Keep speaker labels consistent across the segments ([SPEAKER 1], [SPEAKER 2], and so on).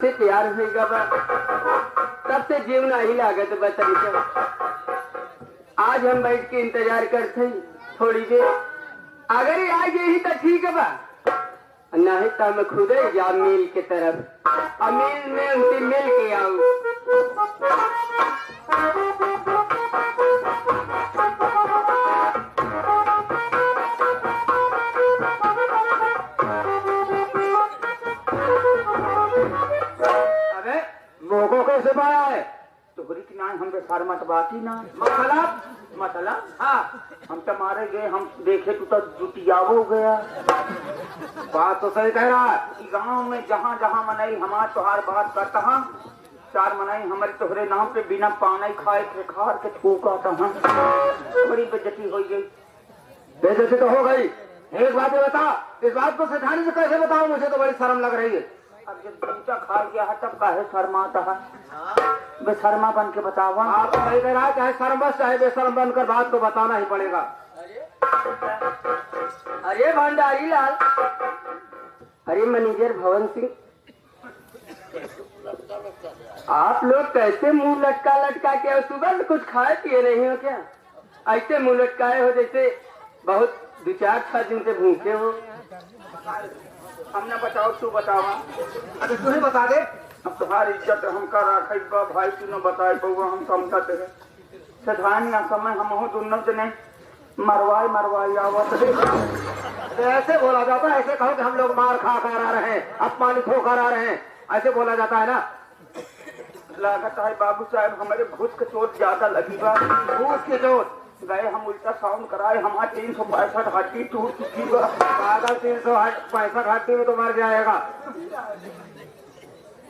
[SPEAKER 1] से प्यार होगा बा, तब से जीवना ही लागत बतरी। आज हम बैठ के इंतजार करते थोड़ी देर, अगर ये आज यही तो ठीक है बा, नहीं तो मैं खुद ही जा मिल के तरफ, मिल में उनसे मिल के आऊं।
[SPEAKER 2] अबे मोको कैसे पाया है? तोहरी की ना हम बेसार मत बाती ना मतलब हाँ हम तुम्हारे गए, हम देखे तो जुटिया हो गया। बात तो सही कह रहा है। गांव में जहाँ जहाँ मनाई हमार तोहार बात करता हाँ, चार मनाई हमारे तोहरे नाम पे बिना पानी खाए के खार के थूका था। बड़ी बेइज्जती हो गई। बेइज्जती तो हो गई। एक बात बता, इस बात को सिखाने से कैसे बताऊं? मुझे तो बड़ी शर्म लग रही है। अब जब जूता खा गया है तब काहे शर्माता है? बेशर्मा बन के बतावा। आप सही कह रहा है, चाहे शर्म बस चाहे बेशर्म बनकर बात को बताना ही पड़ेगा।
[SPEAKER 1] अरे भंडारी लाल, अरे मैनेजर भवन सिंह, आप लोग कैसे मुंह लटका लटका के सुबह से कुछ खाए पिए नहीं हो क्या? ऐसे मुंह लटकाए हो जैसे बहुत 2-4 दिन से भूखे हो।
[SPEAKER 2] हमने बताओ, तू बतावा। अरे तू ही बता दे। अब तुम्हारी इज्जत हम कर रखे भाई, तू न बताए बउआ हम समझते हैं। सधान ना समय हम हो दोनों जने मरवाई आवत है। ऐसे बोला जाता है? ऐसे कहो कि हम लोग मार खा कर आ रहे हैं, अपमानित होकर आ रहे हैं, ऐसे बोला जाता है ना? लागत है बाबू साहब हमारे घूस के चोट ज्यादा लगी बा। घूस की चोट गए हम उल्टा साउंड कराए, हमारा 365 हड्डी टूट चुकी बा। पागल 365 हड्डी में तो मर जाएगा।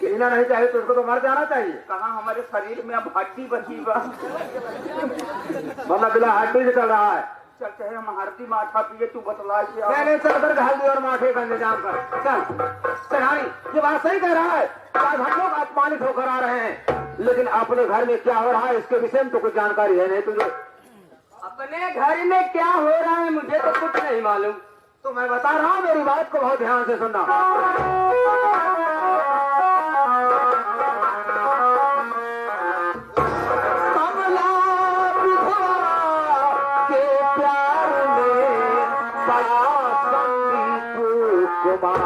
[SPEAKER 2] कहना नहीं चाहिए तो उसको तो मर जाना चाहिए। कहाँ हमारे शरीर में अब हड्डी बची बा। मतलब बिना हड्डी से चल रहा है। चलते हैं हम हड्डी माठा पिए, तू बतला के चल घाल दी और माठे का इंतजाम कर। चल ये बात सही कह रहा है। आज हम लोग अपमानित होकर आ रहे हैं, लेकिन अपने घर में क्या हो रहा है इसके विषय में तो कुछ जानकारी है नहीं तुझे?
[SPEAKER 1] अपने घर में क्या हो रहा है मुझे तो कुछ नहीं मालूम।
[SPEAKER 2] तो मैं बता रहा हूँ, मेरी बात को बहुत ध्यान से सुनना। कमला विधवा के प्यार में बड़ा संदीप कुमार।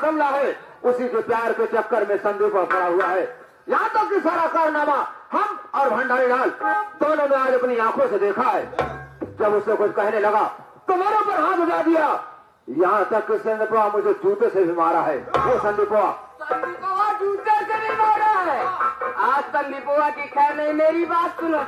[SPEAKER 2] कमला है उसी के प्यार के चक्कर में संदीप पड़ा हुआ है। यहाँ तक कि सारा कारनामा हम और भंडारी लाल दोनों ने आज अपनी आंखों से देखा है। जब उससे कुछ कहने लगा तो मेरे ऊपर हाथ उठा दिया। यहाँ तक कि संदीपवा मुझे जूते से भी मारा है। वो संदीपवा
[SPEAKER 1] जूते से भी मारा है। आज संदीपवा की खैर नहीं, मेरी बात सुनो।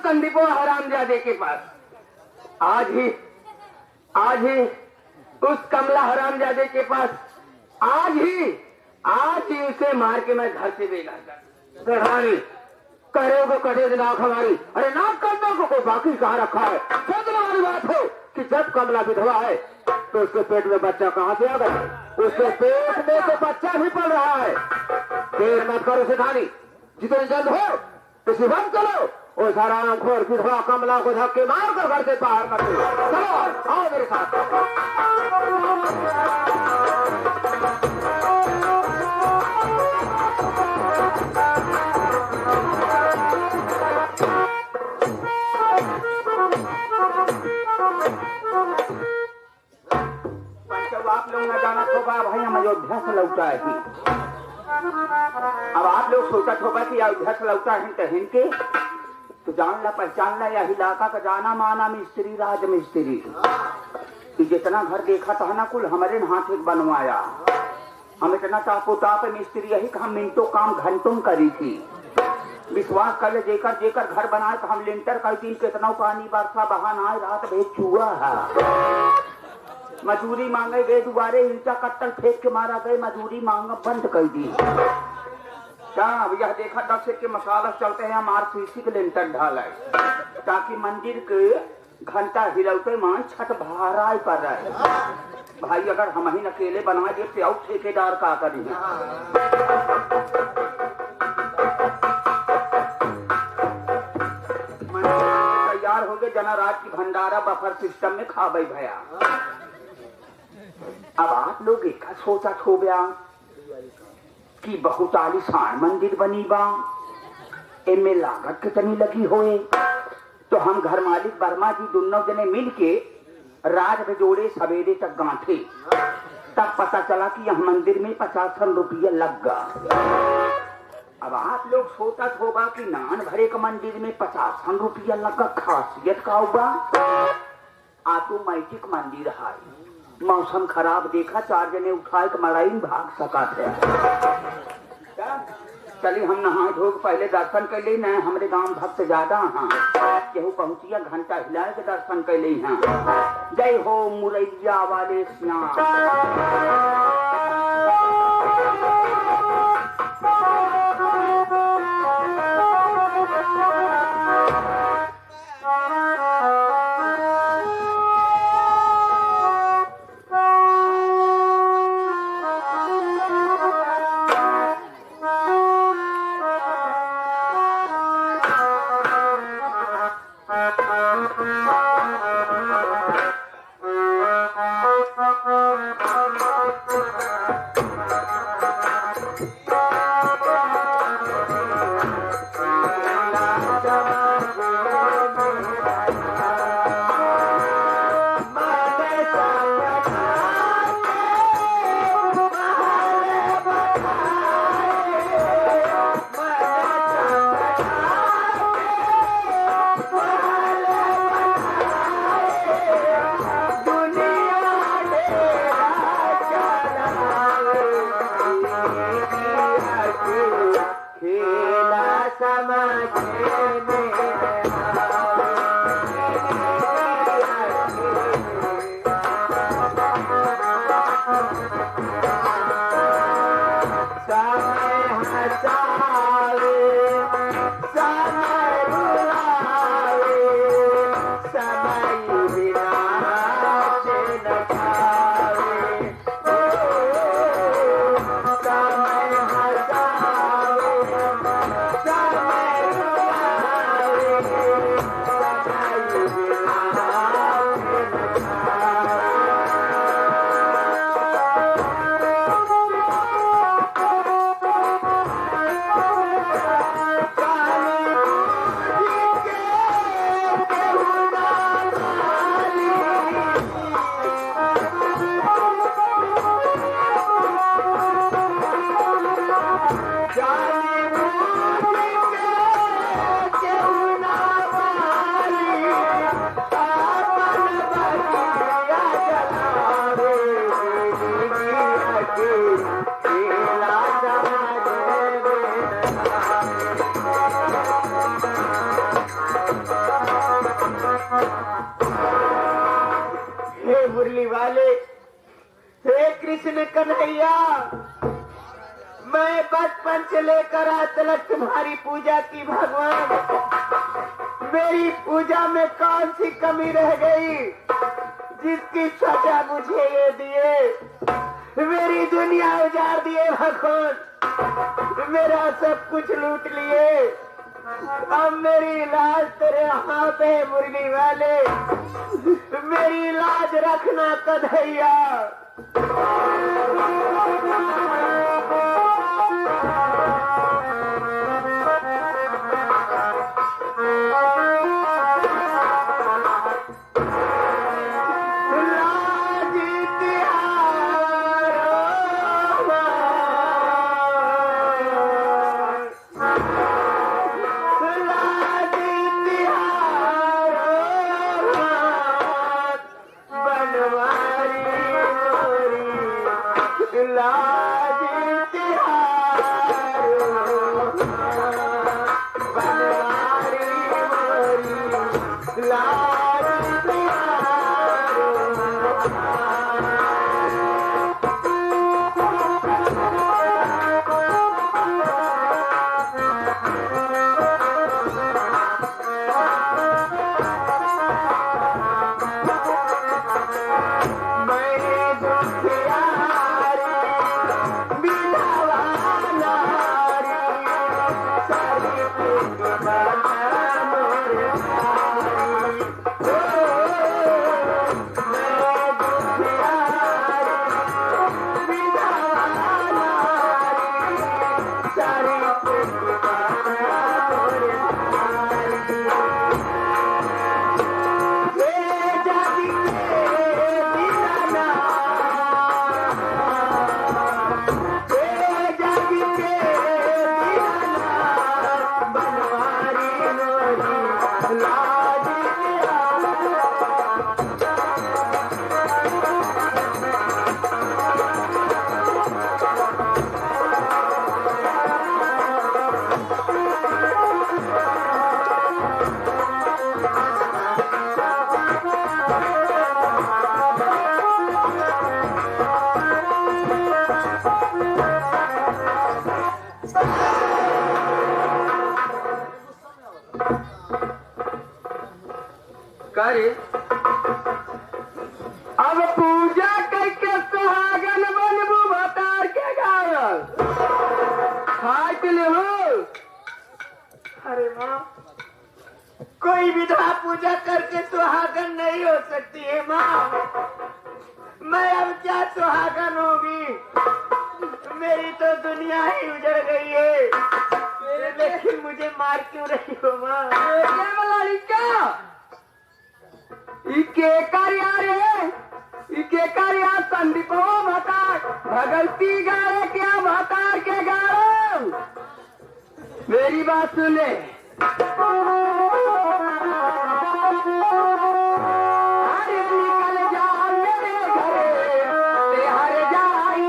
[SPEAKER 1] संदीपो हरामजादे के पास। आज ही उस कमला हरामजादे के पास आज ही उसे मार के मैं घर से बेघर कर।
[SPEAKER 2] सेठानी करेगा कटे नाक हमारी, अरे नाक करने को कोई बाकी कहाँ रखा है। खुद हमारी बात हो कि जब कमला विधवा है तो उसके पेट में बच्चा कहाँ से आ गया? उसके पेट में तो बच्चा भी पल रहा है। देर मत करो सेठानी, जितने जल्द हो किसी वक्त चलो और सारा खोर विधवा कमला को धक्के मार कर घर से बाहर कर दो। चलो आओ मेरे साथ। आप लोग न जाना होगा भाई, हम अयोध्या से लौटा है। अब आप लोग सोचा होगा कि अयोध्या से लौटा है तहन के तो जान ला पहचान ला, यह इलाका का जाना माना मिस्त्री राज मिस्त्री। जितना घर देखा था ना कुल हमारे हाथ एक बनवाया। हम इतना टापो टाप मिस्त्री यही हम मिनटों काम घंटों करी थी। विश्वास कर ले, जेकर जेकर घर बनाए तो हम लिंटर कर दिन कितना पानी बरसा बहाना है, रात भेज चुआ है। मजूरी मांगे गए दोबारे ईंटा कट्टर फेंक के मारा गए, मजूरी मांगा बंद कर दी। क्या अब यह देखा 10 के मसाला चलते हैं, हम आरसीसी के लिंटर ढाला ताकि मंदिर के घंटा हिलौते मान छठ भाराई कर रहा है। भाई अगर हम ही अकेले बना दे तो और ठेकेदार का करें। तैयार हो गए जना रात की भंडारा बफर सिस्टम में खा गई भैया। अब आप लोग एक सोचा हो गया कि बहुत आलिशान मंदिर बनी बा, इनमें लागत कितनी लगी होए। तो हम घर मालिक वर्मा जी दोनों जने मिल के रात जोड़े सवेरे तक गांठे, तब पता चला कि यह मंदिर में 50 रुपया लग गया। अब आप लोग सोचा होगा कि नान भरे का मंदिर में 50 रुपया लगा, खासियत का होगा। ऑटोमेटिक मंदिर है, मौसम खराब देखा 4 जने उठाए के मड़ाई भाग सका थे। चलिए हम नहाए धो पहले दर्शन कर ली। न हमारे गांव भक्त ज्यादा हाँ केहू पहुंचिया घंटा हिलाए के दर्शन कर ली। हाँ जय हो मुरैया वाले श्याम।
[SPEAKER 1] कृष्ण कन्हैया, मैं बचपन से लेकर आज तक तुम्हारी पूजा की भगवान। मेरी पूजा में कौन सी कमी रह गई जिसकी सजा मुझे ये दिए? मेरी दुनिया उजाड़ दिए भगवान, मेरा सब कुछ लूट लिए। अब मेरी लाज तेरे हाथ है मुरली वाले, मेरी लाज रखना कन्हैया। करे अब पूजा करके सुहागन बनबू भतार के गावल खाट ले हो। अरे माँ, कोई विधा पूजा करके सुहागन नहीं हो सकती है माँ। मैं अब क्या सुहागन होगी? मेरी तो दुनिया ही उजड़ गई है। लेकिन मुझे मार क्यों रही हो माँ? इके कार्या रे, इके कार्या संदीप हो भतार भगवती गारे क्या भतार के गारो। मेरी बात सुने, अरे निकल जा मेरे घरे ते हर जाई।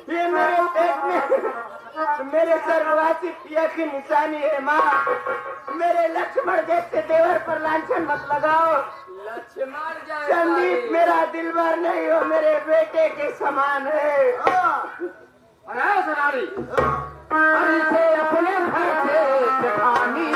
[SPEAKER 1] ये मेरे पेट में मेरे सर्ववासी पिया की निशानी है माँ। मेरे लक्ष्मण जैसे देवर पर लांछन मत लगाओ। लक्ष्मण संदीप मेरा दिलबर नहीं हो, मेरे बेटे के समान है।
[SPEAKER 2] अरे सनारी, अरे से अपने घर से जठानी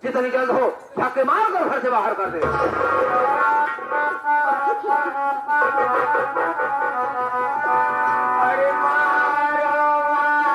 [SPEAKER 2] जितनी जल्द हो छक्के मार कर घर से बाहर कर दे।
[SPEAKER 1] अरे मारो मारो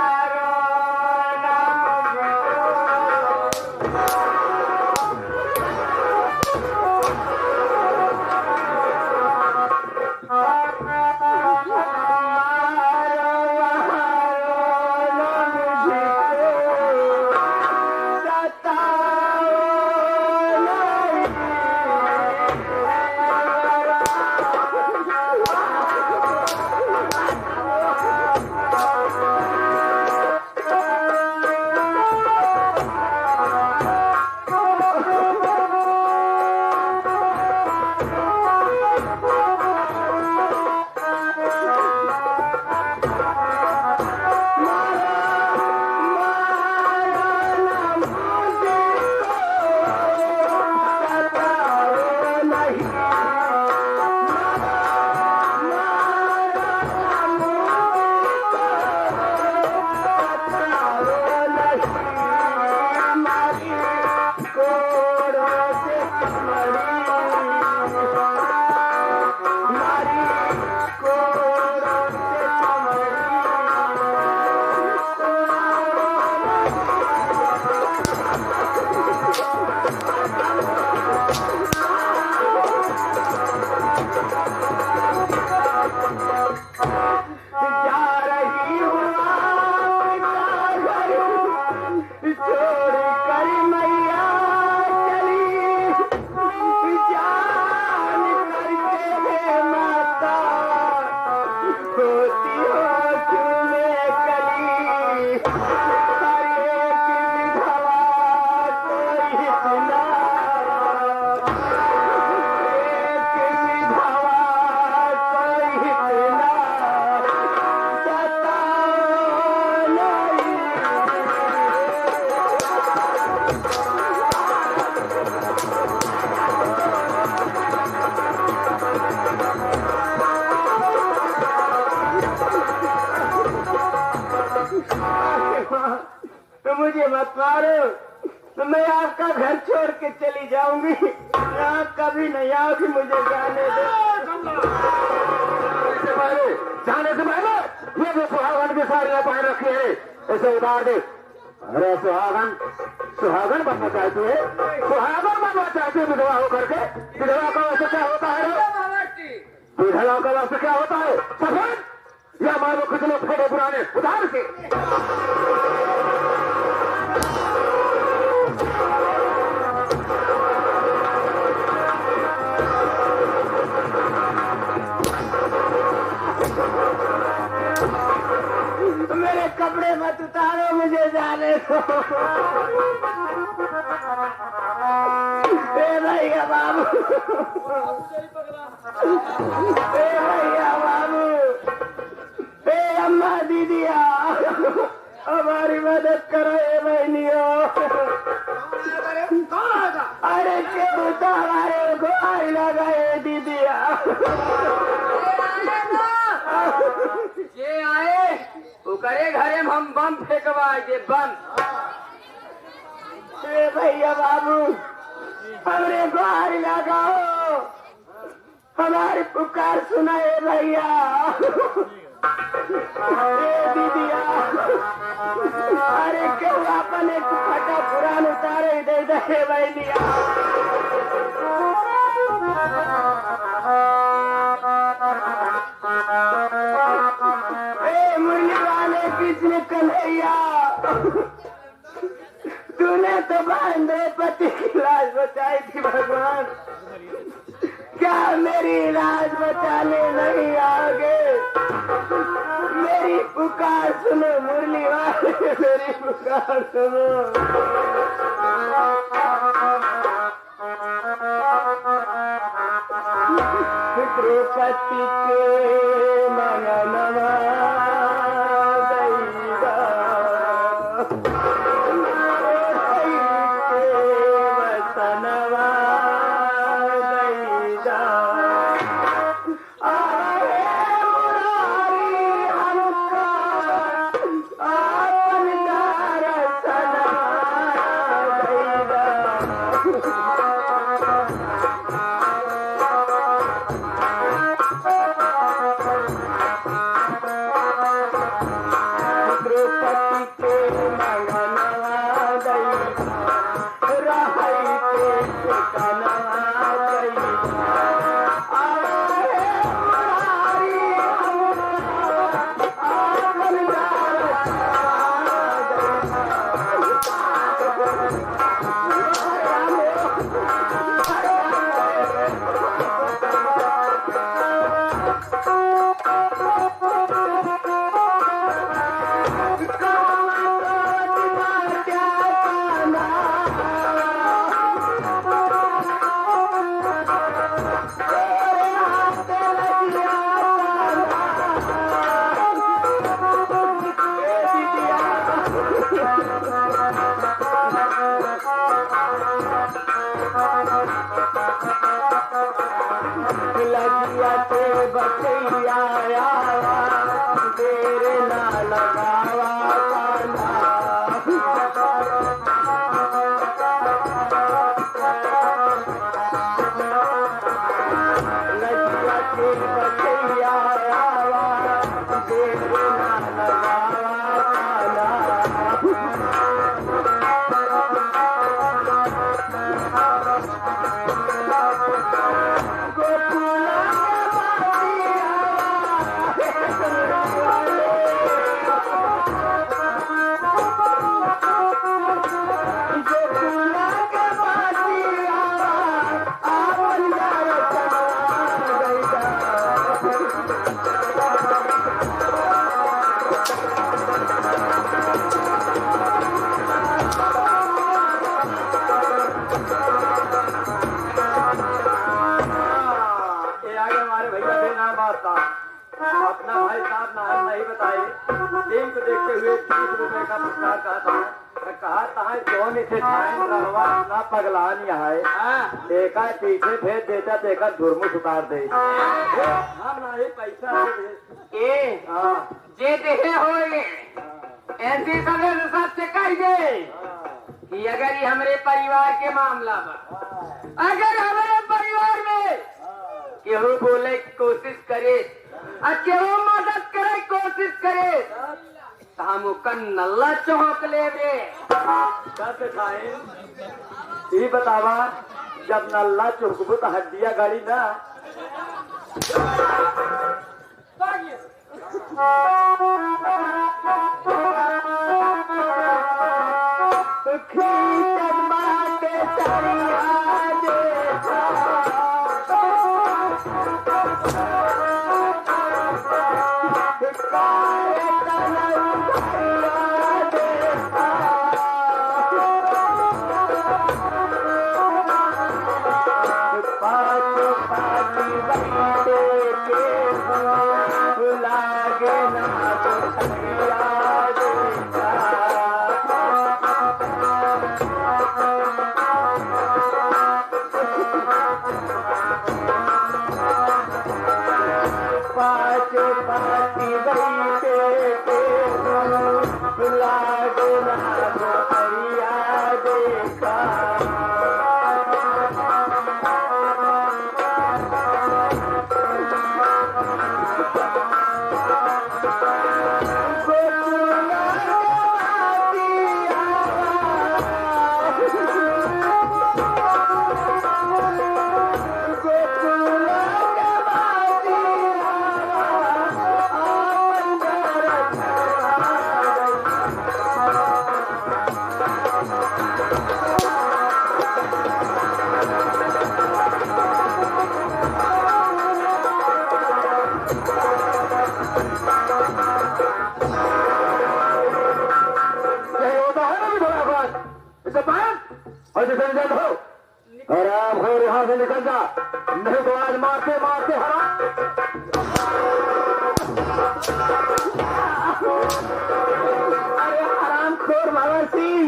[SPEAKER 1] तो मुझे मत मारो, तो मैं आपका घर छोड़ के चली जाऊंगी। यहाँ कभी नहीं आओगी, मुझे जाने दो।
[SPEAKER 2] जाने से पहले ये जो सुहागन की साड़ियाँ पहन रखी है इसे उतार दे। अरे सुहागन सुहागन बनना चाहती है, सुहागन बनना चाहती है विधवा होकर के। विधवा का वैसे क्या होता है? विधवा का वैसे क्या होता है? सफेद या मानो कुछ लोग फोटो पुराने उतार के।
[SPEAKER 1] मेरे कपड़े मत उतारो, मुझे जाने दो। भैया बाबू, भैया बाबू, अम्मा दीदिया, हमारी मदद करो ए बहनियों।
[SPEAKER 2] कौन आएगा?
[SPEAKER 1] अरे के तो हमारे गुहार लगाए दीदिया।
[SPEAKER 2] ये आए वो करे घरे में हम बम फेंकवाए दे बम।
[SPEAKER 1] ए भैया बाबू हमरे गुहार लगाओ, हमारी पुकार सुनाए भैया। ए दीदिया अरे क्यों अपन एक फटा पुरान उतारे दे दे भैया। ए मुरली वाले कृष्ण कन्हैया तूने तो बांधे पति की लाश बचाई थी भगवान, क्या मेरी लाश बचाने नहीं आगे? मेरी पुकार सुनो मुरली वाले, मेरी पुकार सुनो। द्रौपदी के मननवा दैवा, के वसनवा दैवा। लगिया के बचैया देर ना लगावा काना। लगिया के बचैया देर ना लगावा अपना भाई साहब नाम नहीं बताए, टीम को देखते हुए 30 रुपए का पुरस्कार कहा था कौन इसे ना पगलान है देखा पीछे भेज देता देखा धुरमुस उतार दे। हम नहीं पैसा ए जे देहे होए ऐसी सवेर सबसे कह दे कि अगर ये हमारे परिवार के मामला बा, अगर हमारे परिवार में केहू बोले कोशिश करे और केहू मदद करे कोशिश करे तो हम ओकर नल्ला चौंक ले रे।
[SPEAKER 2] ये बतावा जब नल्ला चौंकबो तो हड्डिया गाड़ी ना और जल्द हो हराम हो यहाँ से निकल जा, नहीं तो आज मारते मारते हराम।
[SPEAKER 1] अरे हराम खोर भगत सिंह,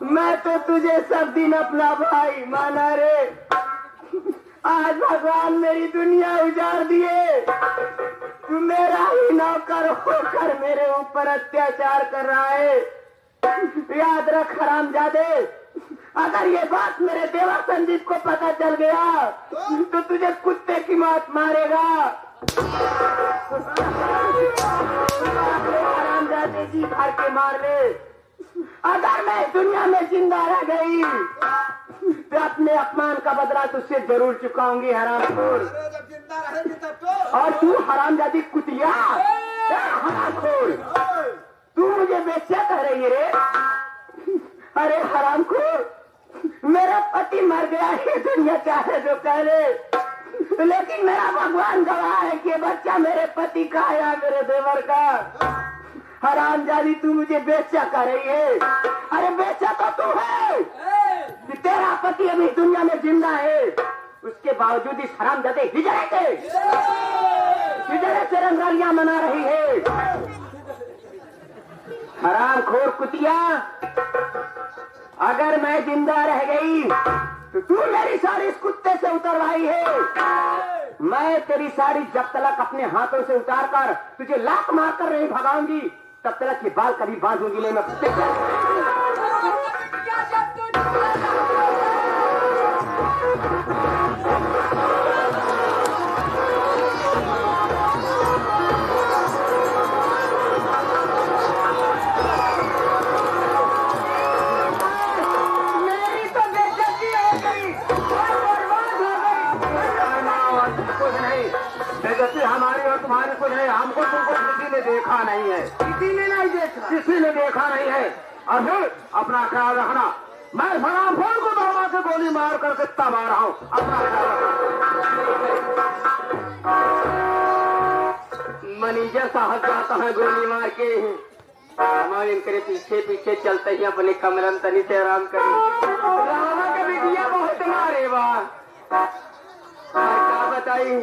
[SPEAKER 1] मैं तो तुझे सब दिन अपना भाई माना रे, आज भगवान मेरी दुनिया उजाड़ दिए, तू मेरा ही नौकर होकर मेरे ऊपर अत्याचार कर रहा है। याद रख हरामजादे, अगर ये बात मेरे देवर संजीत को पता चल गया तो तुझे कुत्ते की मौत मारेगा। हरामजादे जी भर के मार ले, अगर मैं दुनिया में जिंदा रह गई तो अपने अपमान का बदला तुझसे जरूर चुकाऊंगी हरामखोर।
[SPEAKER 3] जब जिंदा रहेगी तब तो।
[SPEAKER 1] और तू हरामजादी कुतिया, हरामखोर, तू मुझे बेचा कह रही है रे? अरे हरामखोर, मेरा पति मर गया, ये दुनिया चाहे जो कह ले, लेकिन मेरा भगवान गवाह है कि बच्चा मेरे पति का है या मेरे देवर का। हरामजादी तू मुझे बेचा कर रही है। अरे बेचा तो तू है, तेरा पति अभी दुनिया में जिंदा है, उसके बावजूद इस हरामजादे हिजड़े से रंगरालियां मना रही है। हरामखोर कुतिया, अगर मैं जिंदा रह गई तो तू मेरी साड़ी इस कुत्ते से उतरवाई है। मैं तेरी साड़ी जब तक अपने हाथों से उतार कर तुझे लात मार कर नहीं भगाऊंगी, तब तक ये बाल कभी बांधूंगी नहीं मैं।
[SPEAKER 2] हमारी और तुम्हारी कुछ नहीं, हमको तुमको किसी ने देखा नहीं है, किसी ने देखा नहीं है। और फिर अपना ख्याल रखना, मैं हरामखोर को दौड़ा के गोली मार कर कितना मार रहा हूँ, अपना ख्याल रखना।
[SPEAKER 1] मैनेजर साहब जाता है गोली मार के, हमारे इनके पीछे पीछे चलते ही अपने कमरन तनी से आराम करें। रामा के बिटिया बहुत मारे वाह, क्या बताई।